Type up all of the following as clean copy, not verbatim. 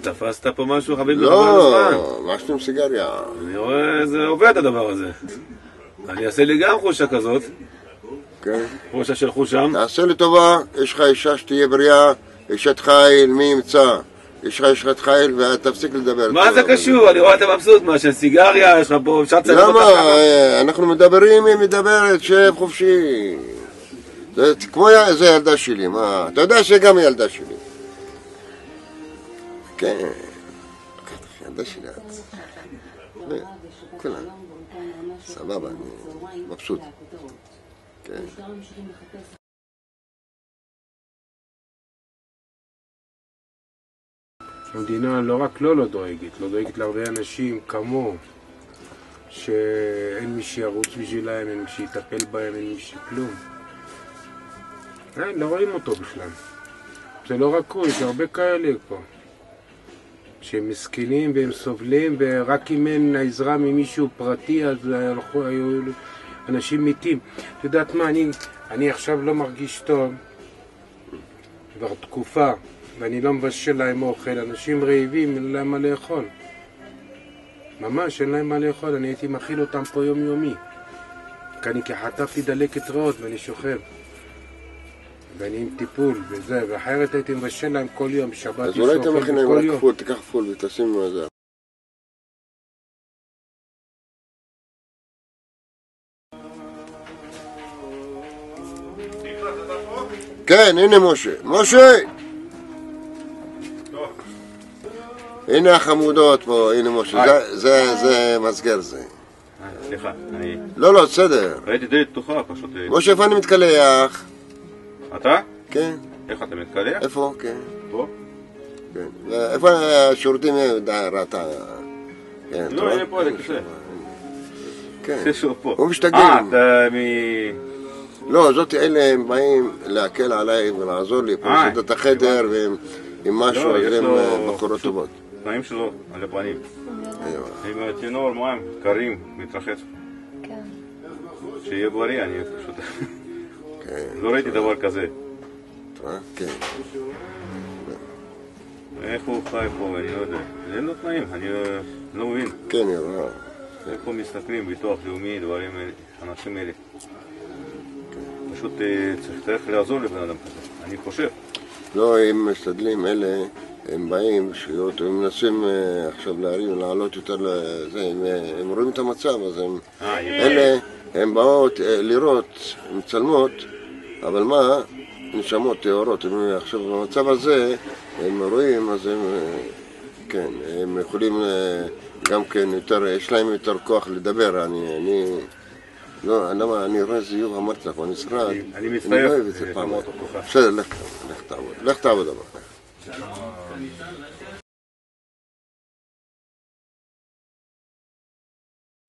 תפסת פה משהו חביב? לא, משהו עם סיגריה. אני רואה, זה עובד הדבר הזה. אני אעשה לי גם חושה כזאת. כן. חושה של חושם. תעשה לי טובה, יש לך אישה שתהיה בריאה, אשת חיל, מי ימצא? יש לך אשת חיל ותפסיק לדבר. מה זה קשור? אני רואה אתה מבסוט, מה של סיגריה, יש לך פה, אפשר לצלם אותך ככה? למה? אנחנו מדברים, היא מדברת, שב חופשי. זה כמו זה ילדה שלי, מה? אתה יודע שגם היא ילדה שלי. כן. ילדה שלי את. כולה. סבבה, אני מבסוט. כן. המדינה לא רק לא דואגת להרבה אנשים כמו שאין מי שירוץ בשבילם, אין מי שיטפל בהם, אין מי שכלום. לא רואים אותו בכלל. זה לא רק הוא, יש הרבה כאלה פה שהם מסכנים והם סובלים, ורק אם אין העזרה ממישהו פרטי אז היו אנשים מתים. את יודעת מה, אני עכשיו לא מרגיש טוב כבר תקופה, ואני לא מבשל להם אוכל. אנשים רעבים, אין להם מה לאכול. ממש אין להם מה לאכול. אני הייתי מכיל אותם פה יומי. כי חטפתי דלקת ריאות ואני שוכב. ואני עם טיפול וזה, ואחרת הייתי מבשל להם כל יום, שבת אז אולי אתה מכין להם רק פול, תיקח פול ותשים לו זה. כן, הנה משה. משה! הנה החמודות פה, הנה משה. זה מסגר זה. סליחה, אני... לא, בסדר. ראיתי דלת פתוחה, פשוט... משה, איפה אני מתקלח? אתה? כן. איך אתה מתקלח? איפה? כן. פה? כן. איפה השירותים ראתה? לא, הנה פה, זה כיסא. כן. כיסא פה. הוא משתגעים. אתה לא, זאת אלה הם באים להקל עליי ולעזור לי פה, לעשות את החדר ועם משהו, אז הם בחורות טובות. תנאים שלו על הפנים. עם צינור מים קרים, מתרחץ. שיהיה בריא, אני פשוט... לא ראיתי דבר כזה. כן. איך הוא חי פה, אני לא יודע. אין לו תנאים, אני לא מבין. כן, אני רואה. איפה מסתכלים, ביטוח לאומי, דברים האלה, אנשים האלה. פשוט צריך לעזור לבן אדם כזה, אני חושב. לא, הם משתדלים, אלה, הם באים, הם מנסים עכשיו להרים, לעלות יותר לזה, הם רואים את המצב, אז אלה, הם באות לראות, הם מצלמות, אבל מה? נשמות טהורות, הם עכשיו במצב הזה, הם רואים, אז הם, כן, הם יכולים גם כן יותר, יש להם יותר כוח לדבר, לא, אני רואה זיוב, אמרתי לך, אני שרד, אני מצטער, לא אוהב את זה פעם. בסדר, לך תעבוד אבל.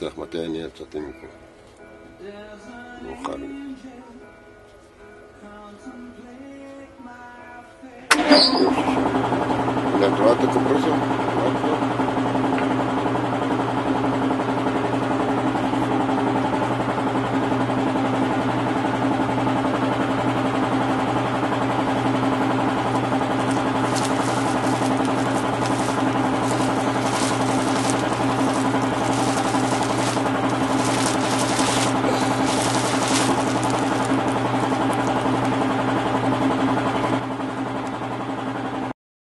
לך מתי אני יצאתי מפה? מאוחר לי. את רואה את הקומפרסור?